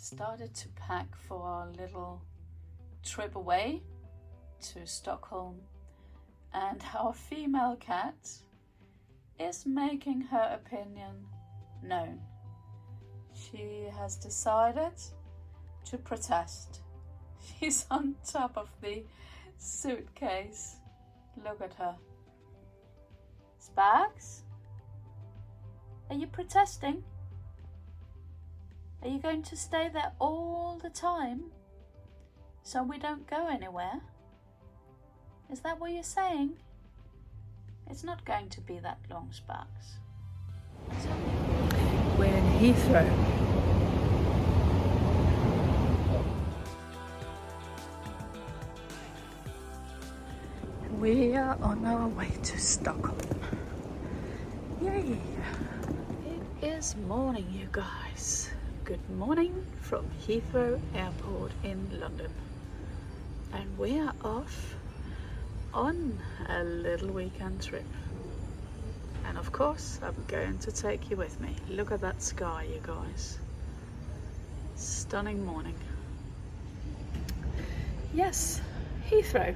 started to pack for our little trip away to Stockholm, and our female cat is making her opinion known. She has decided to protest. She's on top of the suitcase. Look at her. Sparks? Are you protesting? Are you going to stay there all the time so we don't go anywhere? Is that what you're saying? It's not going to be that long, Sparks. We're in Heathrow. We are on our way to Stockholm. Yay! It is morning, you guys. Good morning from Heathrow Airport in London. And we are off on a little weekend trip. And of course, I'm going to take you with me. Look at that sky, you guys. Stunning morning. Yes, Heathrow.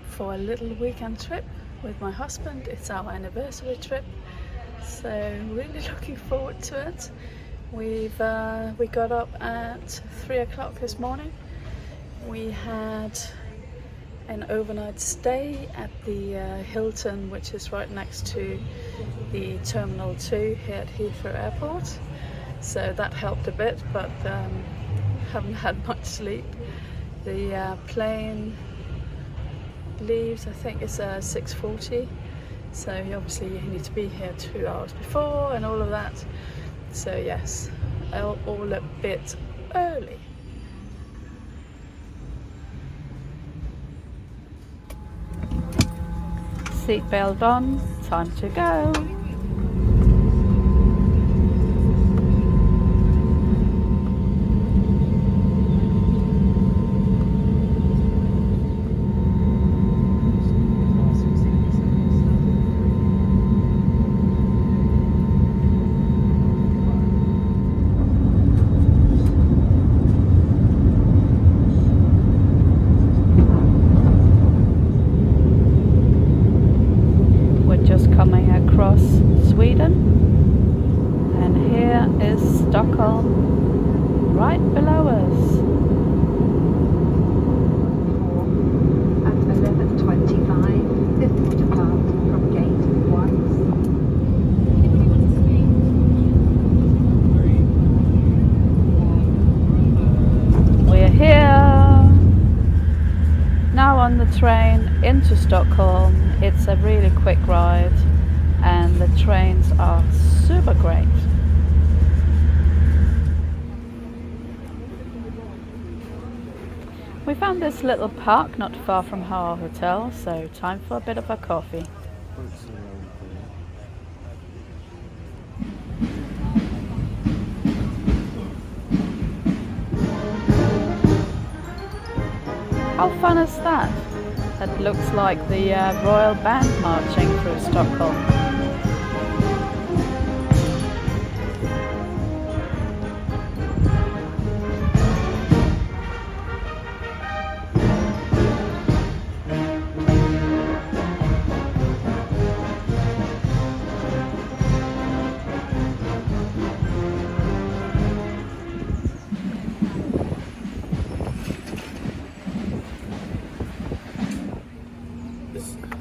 For a little weekend trip with my husband. It's our anniversary trip. So really looking forward to it. We got up at 3 o'clock this morning. We had an overnight stay at the Hilton, which is right next to the Terminal 2 here at Heathrow Airport. So that helped a bit, but haven't had much sleep. The plane leaves, I think it's 6:40. So obviously you need to be here 2 hours before and all of that. So yes, all a bit early. Seatbelt on, time to go. Across Sweden, and here is Stockholm right below us. At 11:25, fifth depart from gate 1. We're here now on the train into Stockholm. It's a really quick ride. And the trains are super great. We found this little park not far from our hotel, so time for a bit of a coffee. How fun is that? That looks like the Royal Band marching through Stockholm.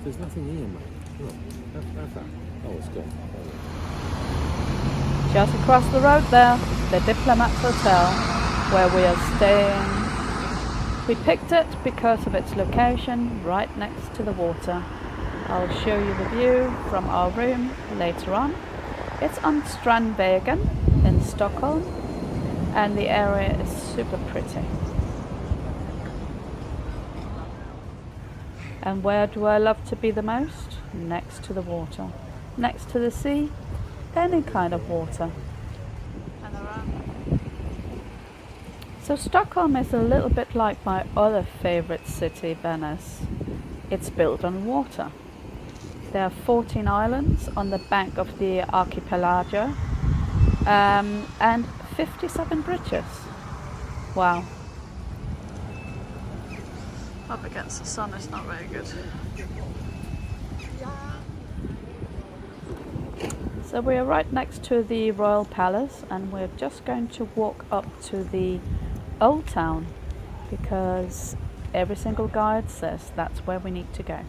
There's nothing here, mate. Look, have that. Oh, it's gone. Just across the road there, the Diplomat Hotel, where we are staying. We picked it because of its location right next to the water. I'll show you the view from our room later on. It's on Strandvägen in Stockholm, and the area is super pretty. And where do I love to be the most? Next to the water. Next to the sea, any kind of water. And around. So Stockholm is a little bit like my other favorite city, Venice. It's built on water. There are 14 islands on the bank of the archipelago, and 57 bridges. Wow. Up against the sun is not very good. So we are right next to the Royal Palace, and we're just going to walk up to the Old Town because every single guide says that's where we need to go.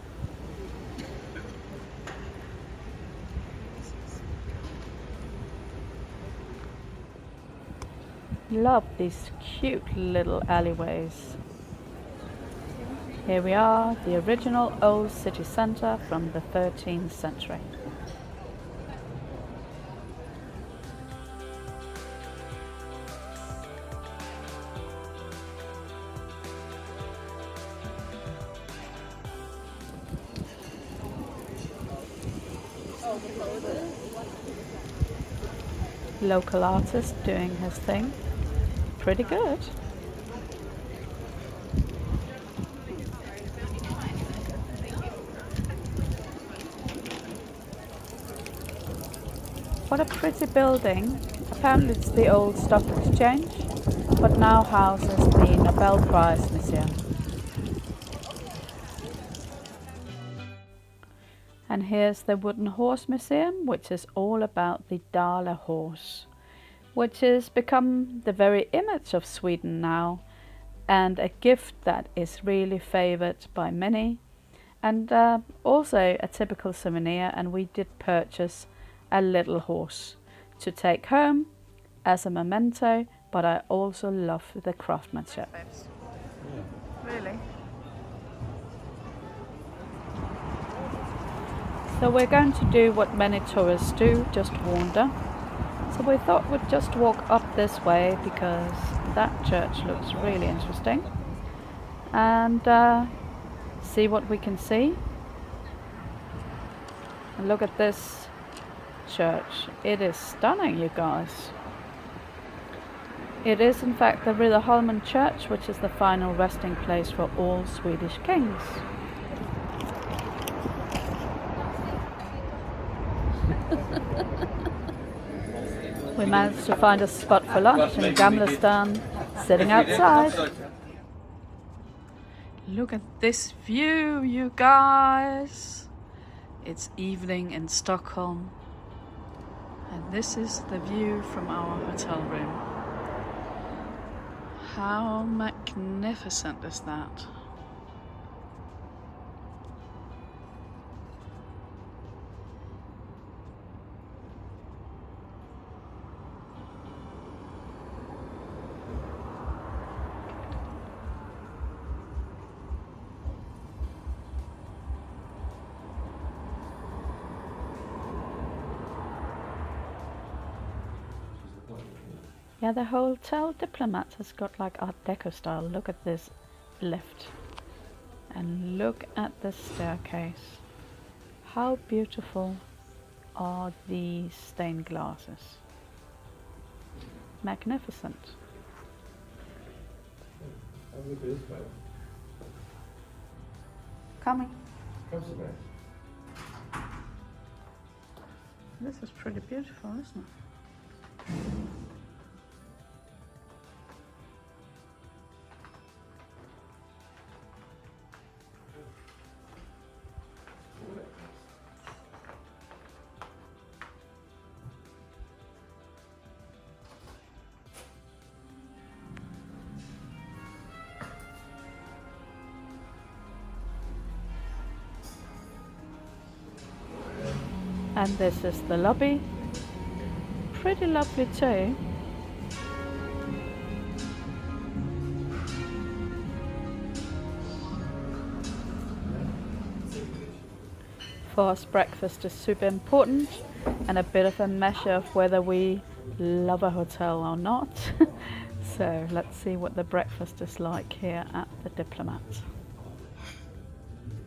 Love these cute little alleyways. Here we are, the original old city centre from the 13th century. Local artist doing his thing. Pretty good. What a pretty building. Apparently it's the old stock exchange, but now houses the Nobel Prize Museum. And here's the Wooden Horse Museum, which is all about the Dala horse, which has become the very image of Sweden now, and a gift that is really favoured by many, and also a typical souvenir. And we did purchase a little horse to take home as a memento, but I also love the craftsmanship. Really? So we're going to do what many tourists do, just wander. So we thought we'd just walk up this way because that church looks really interesting, and see what we can see. And look at this church. It is stunning, you guys. It is in fact the Ridderholmen church, which is the final resting place for all Swedish kings. We managed to find a spot for lunch in Gamla, sitting outside. Look at this view, you guys. It's evening in Stockholm, and this is the view from our hotel room. How magnificent is that? Yeah, the hotel Diplomat has got like Art Deco style. Look at this lift. And look at the staircase. How beautiful are these stained glasses. Magnificent. Have a look at this way. Coming. Come sit there. This is pretty beautiful, isn't it? And this is the lobby. Pretty lovely too. For us, breakfast is super important and a bit of a measure of whether we love a hotel or not. So let's see what the breakfast is like here at the Diplomat.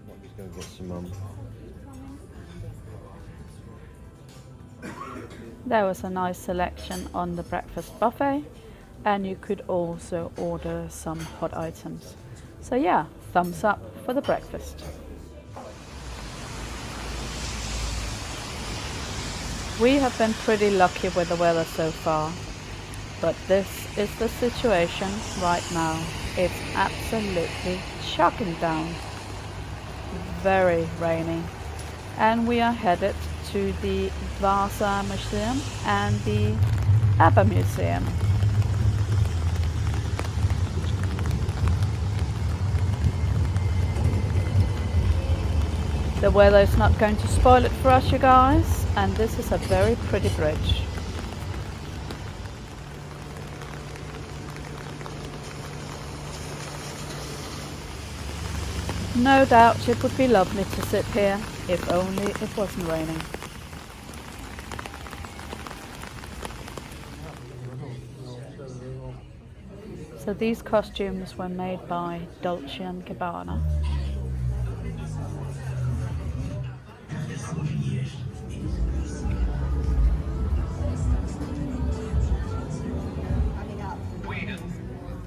I'm just going to get some There was a nice selection on the breakfast buffet, and you could also order some hot items. So yeah, thumbs up for the breakfast. We have been pretty lucky with the weather so far, but this is the situation right now. It's absolutely chucking down. Very rainy. And we are headed to the VASA Museum and the ABBA Museum. The weather is not going to spoil it for us, you guys, and this is a very pretty bridge. No doubt it would be lovely to sit here, if only it wasn't raining. So these costumes were made by Dolce & Gabbana. Sweden,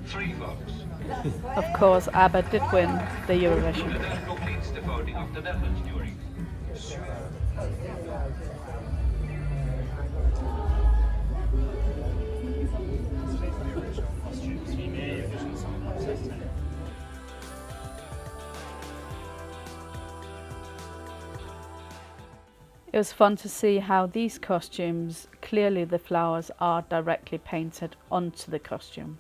3 votes. Of course, ABBA did win the Eurovision. That completes the voting of the Netherlands jury. It was fun to see how these costumes, clearly the flowers are directly painted onto the costume.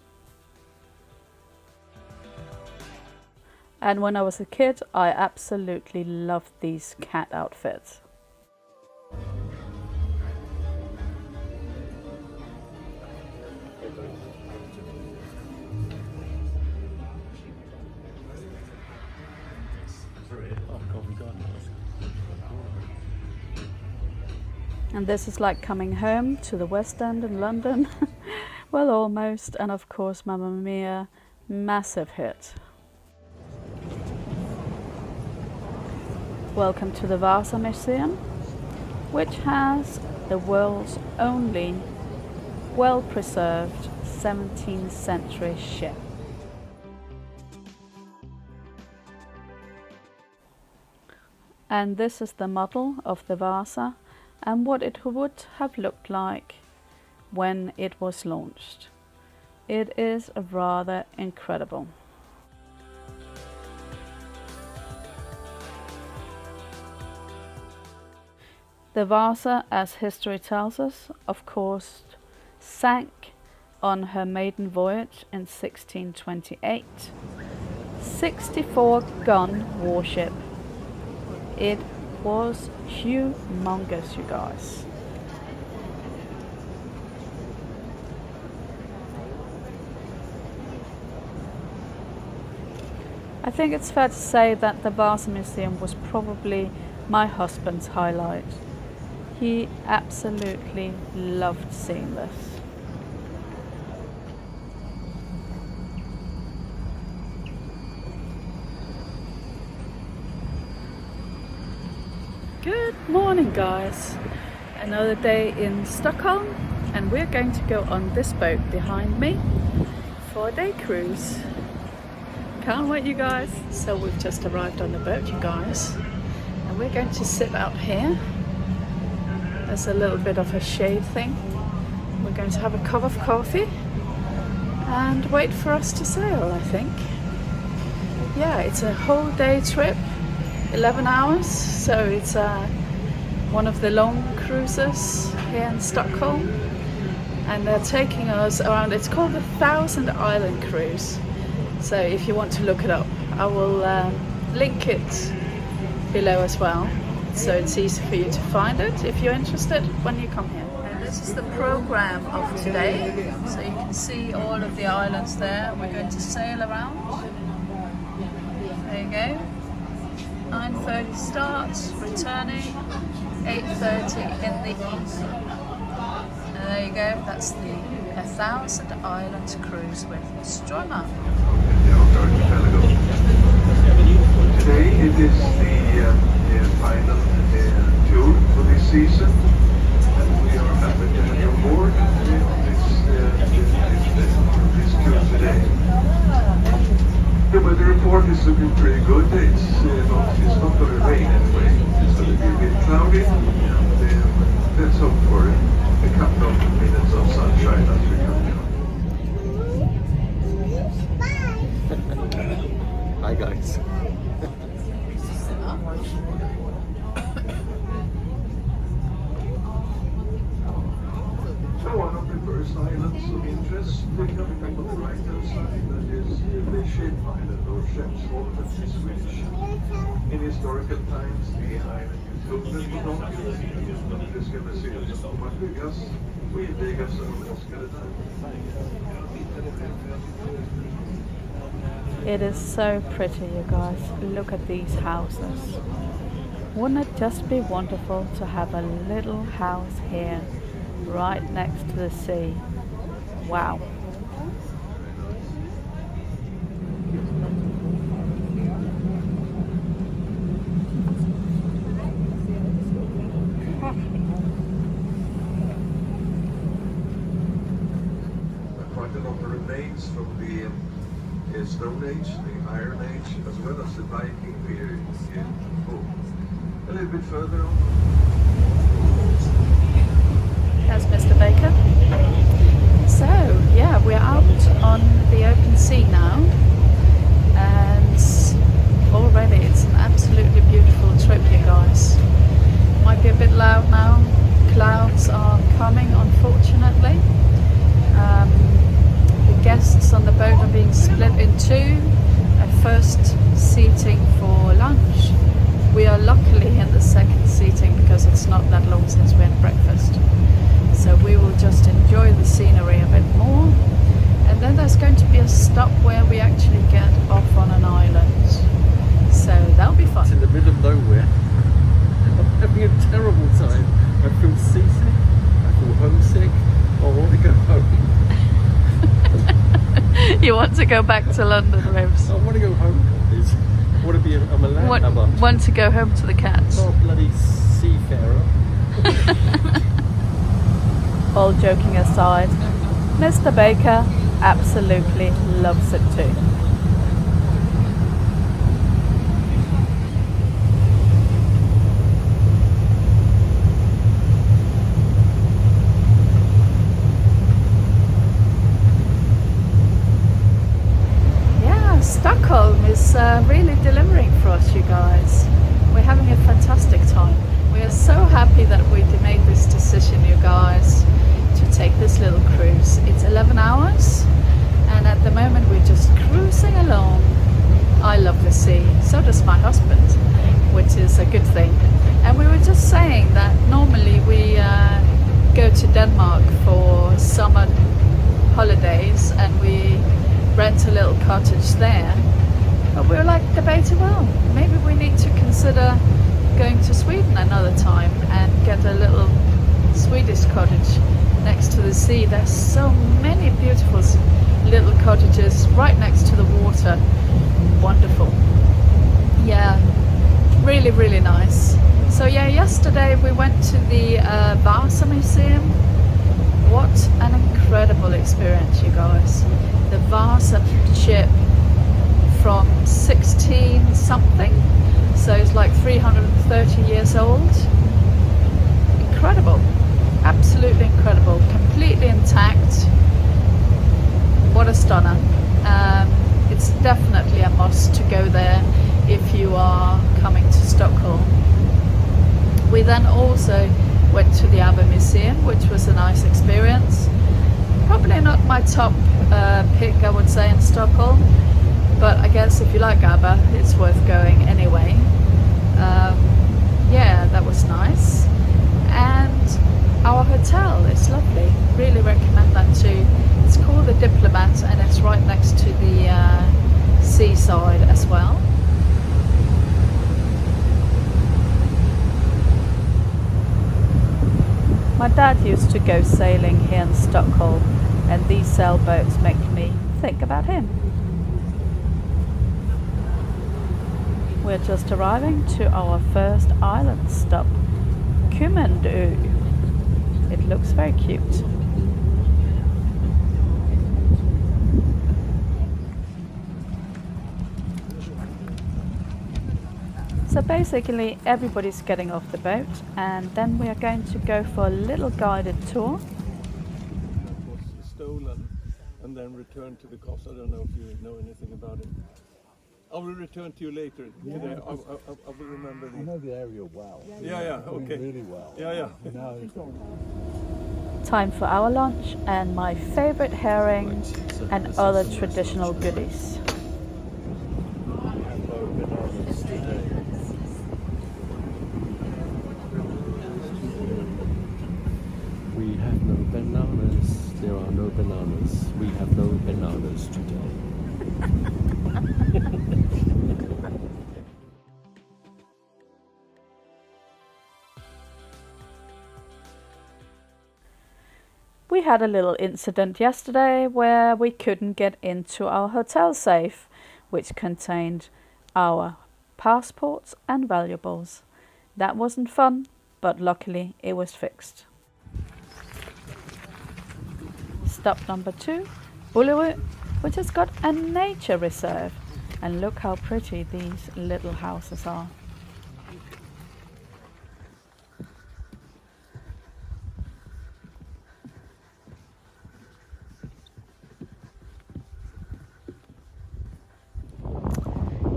And when I was a kid, I absolutely loved these cat outfits. And this is like coming home to the West End in London. Well, almost. And of course, Mamma Mia, massive hit. Welcome to the VASA Museum, which has the world's only well-preserved 17th century ship. And this is the model of the VASA and what it would have looked like when it was launched. It is rather incredible. The VASA, as history tells us, of course, sank on her maiden voyage in 1628. 64-gun warship. It was humongous, you guys. I think it's fair to say that the VASA Museum was probably my husband's highlight. He absolutely loved seeing this. Good morning, guys. Another day in Stockholm, and we're going to go on this boat behind me for a day cruise. Can't wait, you guys. So we've just arrived on the boat, you guys, and we're going to sit out here. There's a little bit of a shade thing. We're going to have a cup of coffee and wait for us to sail, I think. Yeah, it's a whole day trip, 11 hours, so it's one of the long cruises here in Stockholm, and they're taking us around. It's called the 1,000 Island Cruise, so if you want to look it up, I will link it below as well, so it's easy for you to find it if you're interested when you come here. And this is the program of today, so you can see all of the islands there. We're going to sail around. There you go. 9:30 starts, returning 8:30 in the evening. And there you go, that's the 1,000 Islands Cruise with Strömmar. Today it is the final tour for this season, and we are happy to have you on board this tour today. The weather report is looking pretty good. It's not going to rain anyway. It's going to be a bit cloudy, and let's hope for a couple of minutes of sunshine as we come down. islands of interest. They're coming up on the right-hand side, that is the Shape Island or Skeppsholmen in Swedish. In historical times, the island is open for Nordiska museum som kommer att byggas och invigas under önskade tid. It is so pretty, you guys. Look at these houses. Wouldn't it just be wonderful to have a little house here, right next to the sea? Wow. Quite a lot of remains from the Stone Age, the Iron Age, as well as the Viking period in Boom. A little bit further on. That's Mr. Baker. So, yeah, we're out on the open sea now, and already it's an absolutely beautiful trip, you guys. Might be a bit loud now. Clouds are coming, unfortunately. The guests on the boat are being split in two. A first seating for lunch. We are luckily in the second seating because it's not that long since we had breakfast. So we will just enjoy the scenery a bit more. And then there's going to be a stop where we actually get off on an island. So that'll be fun. It's in the middle of nowhere. I'm having a terrible time. I feel seasick, I feel homesick, I want to go home. You want to go back to London, Rose? I want to go home, please. I want to be I'm a landlubber. Want to go home to the cats? Not a bloody seafarer. All joking aside, Mr. Baker absolutely loves it too. Stockholm is really delivering for us, you guys. We're having a fantastic time. We are so happy that we made this decision, you guys, to take this little cruise. It's 11 hours and at the moment we're just cruising along. I love the sea, so does my husband, which is a good thing. And we were just saying that normally we go to Denmark for summer holidays and we rent a little cottage there, but we were like debating, well, maybe we need to consider going to Sweden another time and get a little Swedish cottage next to the sea. There's so many beautiful little cottages right next to the water. Wonderful. Yeah, really, really nice. So yeah, yesterday we went to the VASA Museum. What an incredible experience, you guys. The VASA ship from 16 something, so it's like 330 years old. Incredible, absolutely incredible, completely intact. What a stunner. It's definitely a must to go there if you are coming to Stockholm. We then also went to the ABBA Museum, which was a nice experience. Probably not my top pick, I would say, in Stockholm, but I guess if you like ABBA, it's worth going anyway. Yeah, that was nice. And our hotel is lovely. Really recommend that too. It's called the Diplomat and it's right next to the seaside as well. My dad used to go sailing here in Stockholm, and these sailboats make me think about him. We're just arriving to our first island stop, KYMENDO. It looks very cute. So basically everybody's getting off the boat and then we are going to go for a little guided tour. It was stolen and then returned to the coast. I don't know if you know anything about it. I will return to you later today. I will remember. I know the area well. Yeah, okay. Really well. Yeah. You know. Time for our lunch and my favorite herring and other traditional goodies. We have no bananas. There are no bananas. We have no bananas today. We had a little incident yesterday where we couldn't get into our hotel safe, which contained our passports and valuables. That wasn't fun, but luckily it was fixed. Stop number 2, Bollero, which has got a nature reserve. And look how pretty these little houses are.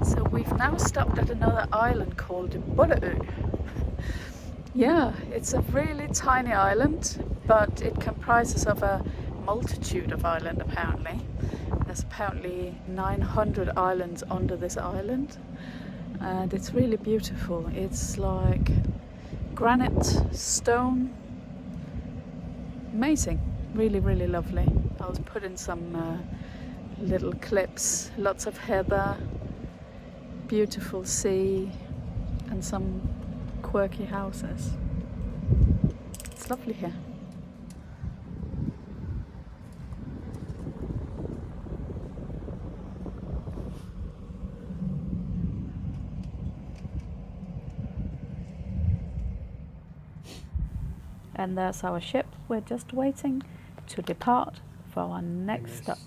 So we've now stopped at another island called Bollero. Yeah, it's a really tiny island, but it comprises of a multitude of islands apparently. There's apparently 900 islands under this island, and it's really beautiful. It's like granite, stone, amazing, really lovely. I'll put in some little clips, lots of heather, beautiful sea, and some quirky houses. It's lovely here. And there's our ship. We're just waiting to depart for our next stop.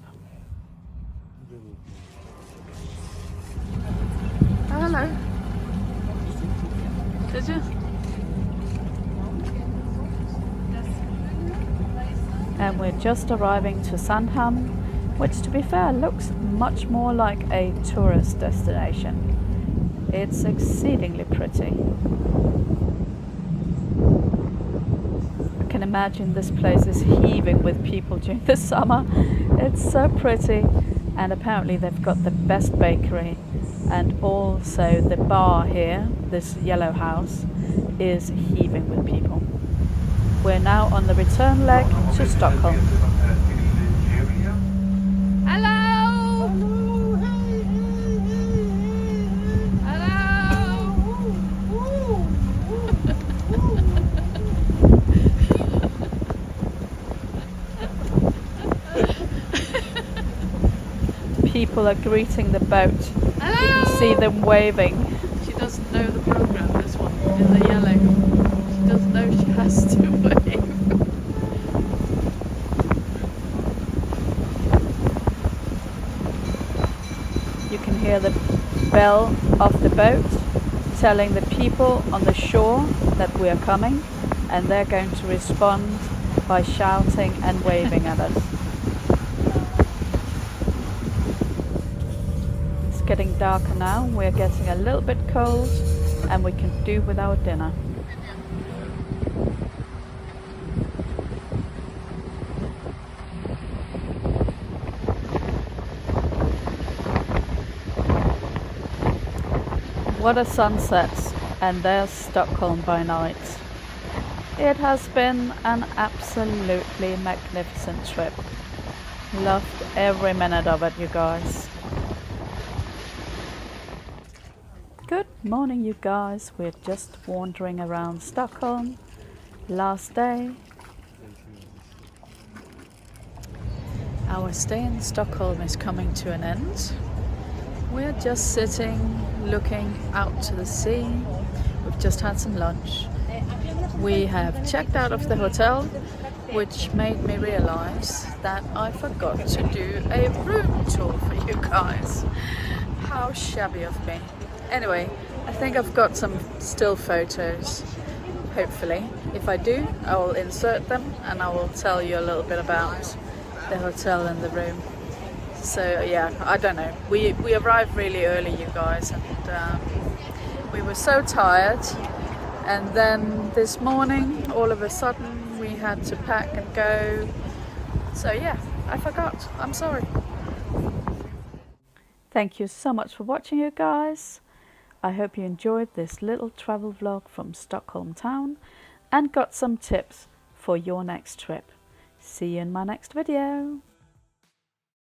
Oh, hello. Did you? And we're just arriving to Sandhamn, which to be fair looks much more like a tourist destination. It's exceedingly pretty. I can imagine this place is heaving with people during the summer. It's so pretty, and apparently they've got the best bakery, and also the bar here, this yellow house, is heaving with people. We're now on the return leg to Stockholm. Hello! People are greeting the boat. Hello! You can see them waving. She doesn't know the program, this one, in the yellow. She doesn't know she has to wave. You can hear the bell of the boat telling the people on the shore that we are coming, and they're going to respond by shouting and waving at us. Getting darker now, we're getting a little bit cold, and we can do with our dinner. What a sunset, and there's Stockholm by night. It has been an absolutely magnificent trip. Loved every minute of it, you guys. Good morning, you guys. We're just wandering around Stockholm. Last day. Our stay in Stockholm is coming to an end. We're just sitting, looking out to the sea. We've just had some lunch. We have checked out of the hotel, which made me realize that I forgot to do a room tour for you guys. How shabby of me. Anyway, I think I've got some still photos, hopefully. If I do, I will insert them and I will tell you a little bit about the hotel and the room. So yeah, I don't know. We arrived really early, you guys, and we were so tired. And then this morning, all of a sudden, we had to pack and go. So yeah, I forgot. I'm sorry. Thank you so much for watching, you guys. I hope you enjoyed this little travel vlog from Stockholm town and got some tips for your next trip. See you in my next video.